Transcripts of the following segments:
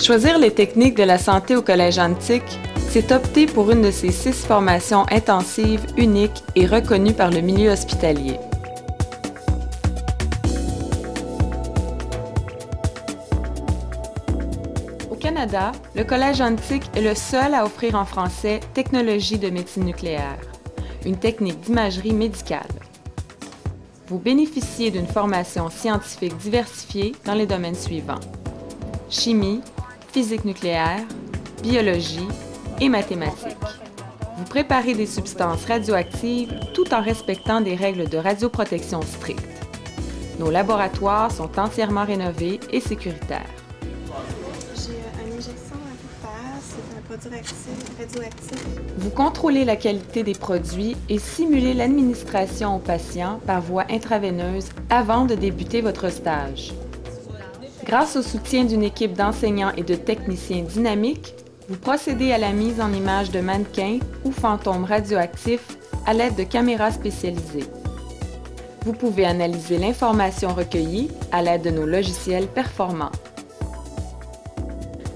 Choisir les techniques de la santé au Collège Antique, c'est opter pour une de ces 6 formations intensives, uniques et reconnues par le milieu hospitalier. Au Canada, le Collège Antique est le seul à offrir en français Technologie de médecine nucléaire, une technique d'imagerie médicale. Vous bénéficiez d'une formation scientifique diversifiée dans les domaines suivants: chimie, physique nucléaire, biologie et mathématiques. Vous préparez des substances radioactives tout en respectant des règles de radioprotection strictes. Nos laboratoires sont entièrement rénovés et sécuritaires. J'ai une injection à vous faire, c'est un produit radioactif. Vous contrôlez la qualité des produits et simulez l'administration aux patients par voie intraveineuse avant de débuter votre stage. Grâce au soutien d'une équipe d'enseignants et de techniciens dynamiques, vous procédez à la mise en image de mannequins ou fantômes radioactifs à l'aide de caméras spécialisées. Vous pouvez analyser l'information recueillie à l'aide de nos logiciels performants.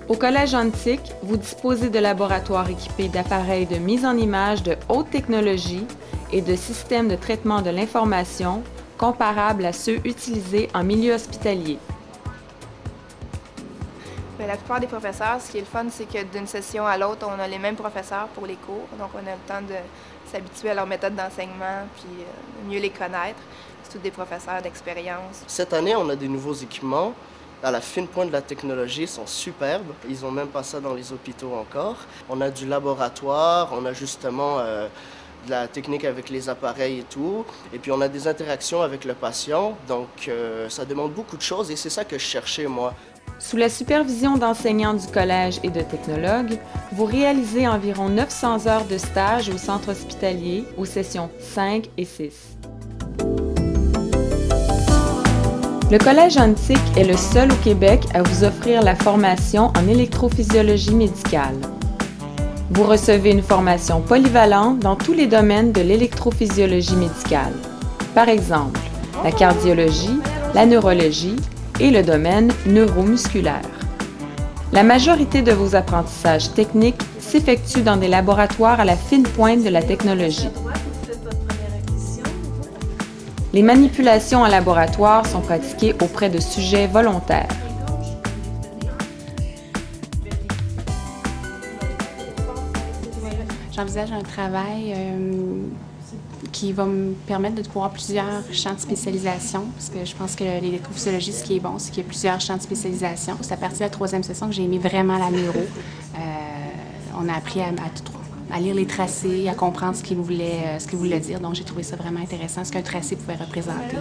Au Collège Antique, vous disposez de laboratoires équipés d'appareils de mise en image de haute technologie et de systèmes de traitement de l'information comparables à ceux utilisés en milieu hospitalier. La plupart des professeurs, ce qui est le fun, c'est que d'une session à l'autre, on a les mêmes professeurs pour les cours. Donc, on a le temps de s'habituer à leur méthode d'enseignement puis mieux les connaître. C'est tous des professeurs d'expérience. Cette année, on a des nouveaux équipements. À la fine pointe de la technologie, ils sont superbes. Ils n'ont même pas ça dans les hôpitaux encore. On a du laboratoire, on a justement de la technique avec les appareils et tout. Et puis, on a des interactions avec le patient. Donc, ça demande beaucoup de choses et c'est ça que je cherchais, moi. Sous la supervision d'enseignants du collège et de technologues, vous réalisez environ 900 heures de stage au centre hospitalier aux sessions 5 et 6. Le Collège Antique est le seul au Québec à vous offrir la formation en électrophysiologie médicale. Vous recevez une formation polyvalente dans tous les domaines de l'électrophysiologie médicale. Par exemple, la cardiologie, la neurologie, et le domaine neuromusculaire. La majorité de vos apprentissages techniques s'effectuent dans des laboratoires à la fine pointe de la technologie. Les manipulations en laboratoire sont pratiquées auprès de sujets volontaires. J'envisage un travail qui va me permettre de voir plusieurs champs de spécialisation, parce que je pense que l'électrophysiologie, ce qui est bon, c'est qu'il y a plusieurs champs de spécialisation. C'est à partir de la 3e session que j'ai aimé vraiment la neuro. On a appris à lire les tracés, à comprendre ce qu'il voulait dire, donc j'ai trouvé ça vraiment intéressant, ce qu'un tracé pouvait représenter.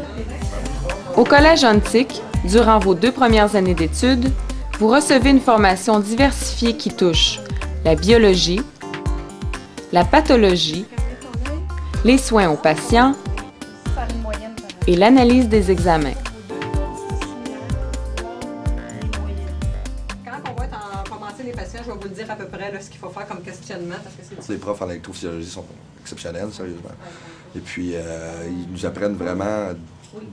Au Collège Antique, durant vos 2 premières années d'études, vous recevez une formation diversifiée qui touche la biologie, la pathologie, les soins aux patients et l'analyse des examens. Quand on va commencer les patients, je vais vous le dire à peu près là, ce qu'il faut faire comme questionnement. Parce que les profs en électrophysiologie sont exceptionnels, sérieusement. Et puis, ils nous apprennent vraiment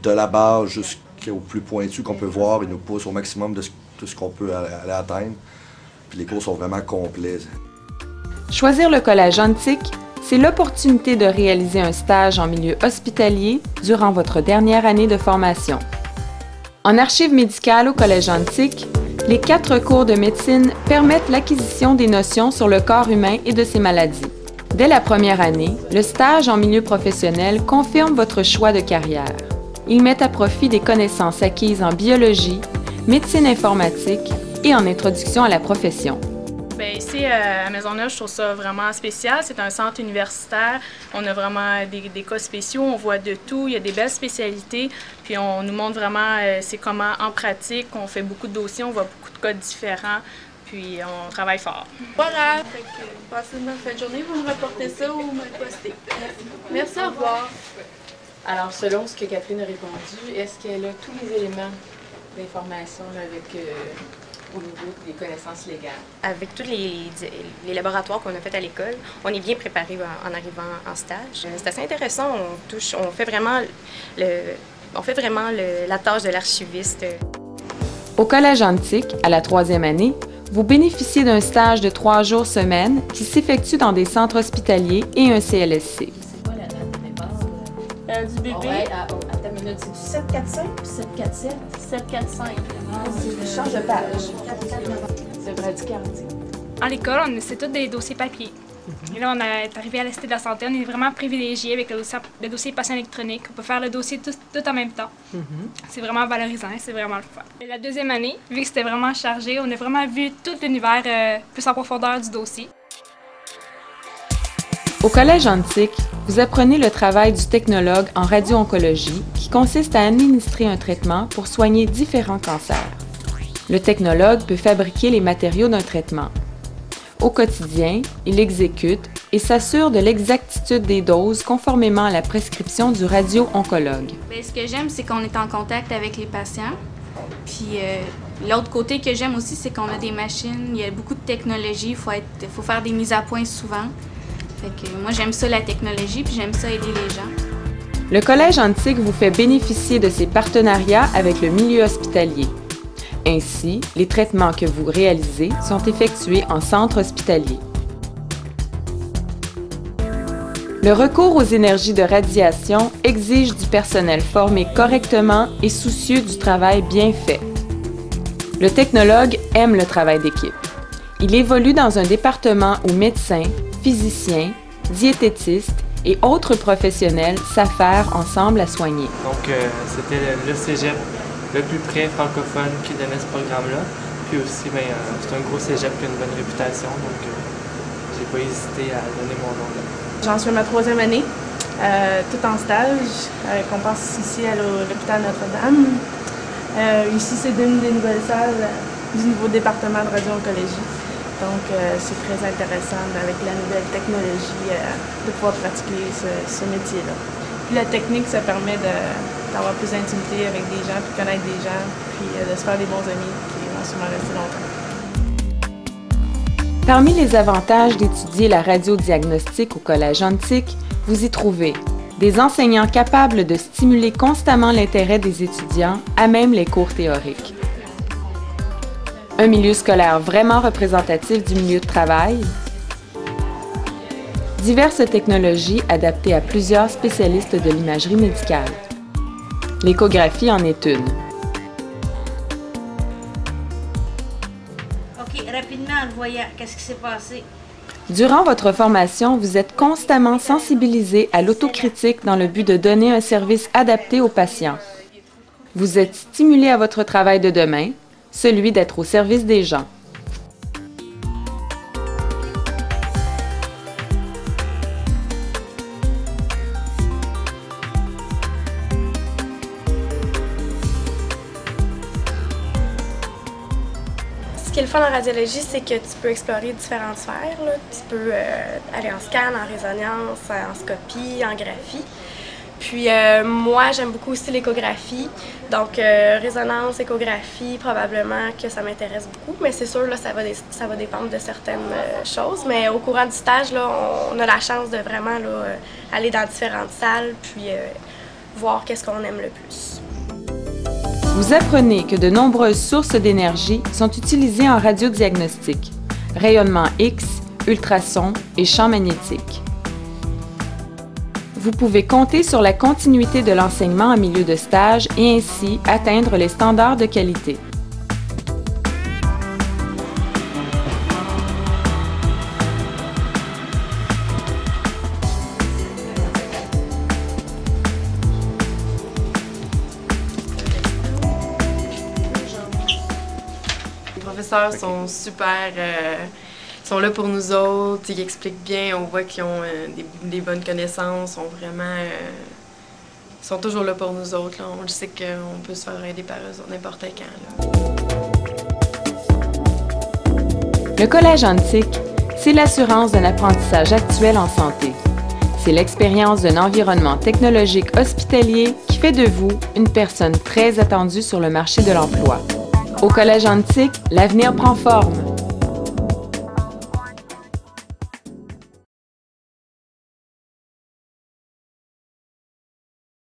de la base jusqu'au plus pointu qu'on peut voir. Ils nous poussent au maximum de tout ce qu'on peut aller atteindre. Puis les cours sont vraiment complets. Choisir le Collège Antique, c'est l'opportunité de réaliser un stage en milieu hospitalier durant votre dernière année de formation. En archives médicales au Collège Antique, les 4 cours de médecine permettent l'acquisition des notions sur le corps humain et de ses maladies. Dès la première année, le stage en milieu professionnel confirme votre choix de carrière. Il met à profit des connaissances acquises en biologie, médecine informatique et en introduction à la profession. Bien, ici, à Maisonneuve, je trouve ça vraiment spécial. C'est un centre universitaire. On a vraiment des cas spéciaux. On voit de tout. Il y a des belles spécialités. Puis on nous montre vraiment c'est comment, en pratique, on fait beaucoup de dossiers. On voit beaucoup de cas différents. Puis on travaille fort. Voilà. Passez une bonne fin de journée. Vous me rapportez ça ou me le postez. Merci, au revoir. Alors, selon ce que Catherine a répondu, est-ce qu'elle a tous les éléments d'information avec... au niveau des connaissances légales? Avec tous les laboratoires qu'on a fait à l'école, on est bien préparé en arrivant en stage. C'est assez intéressant, on fait vraiment la tâche de l'archiviste. Au Collège Antique, à la 3e année, vous bénéficiez d'un stage de 3 jours semaine qui s'effectue dans des centres hospitaliers et un CLSC. C'est quoi la date de départ? Du bébé. Attends une minute, c'est du 745 ou 747? 745. Je change de page. C'est bradycardie. À l'école, c'est tous des dossiers papier. Et là, on est arrivé à la Cité de la Santé. On est vraiment privilégié avec le dossier patient électronique. On peut faire le dossier tout en même temps. C'est vraiment valorisant, c'est vraiment le fun. Et la deuxième année, vu que c'était vraiment chargé, on a vraiment vu tout l'univers plus en profondeur du dossier. Au Collège Antique, vous apprenez le travail du technologue en radio-oncologie qui consiste à administrer un traitement pour soigner différents cancers. Le technologue peut fabriquer les matériaux d'un traitement. Au quotidien, il exécute et s'assure de l'exactitude des doses conformément à la prescription du radio-oncologue. Bien, ce que j'aime, c'est qu'on est en contact avec les patients. Puis l'autre côté que j'aime aussi, c'est qu'on a des machines, il y a beaucoup de technologie, il faut faire des mises à point souvent. Fait que moi, j'aime ça la technologie, puis j'aime ça aider les gens. Le Collège Antique vous fait bénéficier de ses partenariats avec le milieu hospitalier. Ainsi, les traitements que vous réalisez sont effectués en centre hospitalier. Le recours aux énergies de radiation exige du personnel formé correctement et soucieux du travail bien fait. Le technologue aime le travail d'équipe. Il évolue dans un département où médecins, physiciens, diététistes et autres professionnels s'affairent ensemble à soigner. Donc, c'était le cégep le plus près francophone qui donnait ce programme-là. Puis aussi, c'est un gros cégep qui a une bonne réputation, donc j'ai pas hésité à donner mon nom là. J'en suis à ma 3e année, tout en stage, qu'on passe ici à l'hôpital Notre-Dame. Ici, c'est une des nouvelles salles du nouveau département de radio-oncologie. Donc, c'est très intéressant avec la nouvelle technologie de pouvoir pratiquer ce métier-là. Puis la technique, ça permet d'avoir plus d'intimité avec des gens, puis connaître des gens, puis de se faire des bons amis qui vont sûrement rester longtemps. Parmi les avantages d'étudier la radiodiagnostic au Collège Antique, vous y trouvez des enseignants capables de stimuler constamment l'intérêt des étudiants à même les cours théoriques, un milieu scolaire vraiment représentatif du milieu de travail, diverses technologies adaptées à plusieurs spécialistes de l'imagerie médicale. L'échographie en est une. OK, rapidement, en voyant, qu'est-ce qui s'est passé? Durant votre formation, vous êtes constamment sensibilisé à l'autocritique dans le but de donner un service adapté aux patients. Vous êtes stimulé à votre travail de demain, celui d'être au service des gens. Ce qui est le fun en radiologie, c'est que tu peux explorer différentes sphères. Là. Tu peux aller en scan, en résonance, en scopie, en graphie. Puis moi, j'aime beaucoup aussi l'échographie. Donc, résonance, échographie, probablement que ça m'intéresse beaucoup. Mais c'est sûr, là, ça va dépendre de certaines choses. Mais au courant du stage, là, on a la chance de vraiment là, aller dans différentes salles puis voir qu'est-ce qu'on aime le plus. Vous apprenez que de nombreuses sources d'énergie sont utilisées en radiodiagnostic, rayonnement X, ultrasons et champs magnétiques. Vous pouvez compter sur la continuité de l'enseignement en milieu de stage et ainsi atteindre les standards de qualité. Les professeurs sont super, ils sont là pour nous autres, ils expliquent bien, on voit qu'ils ont des bonnes connaissances, ils sont toujours là pour nous autres. Là. On sait qu'on peut se faire aider par eux n'importe quand. Là. Le Collège Antique, c'est l'assurance d'un apprentissage actuel en santé. C'est l'expérience d'un environnement technologique hospitalier qui fait de vous une personne très attendue sur le marché de l'emploi. Au Collège Antique, l'avenir prend forme.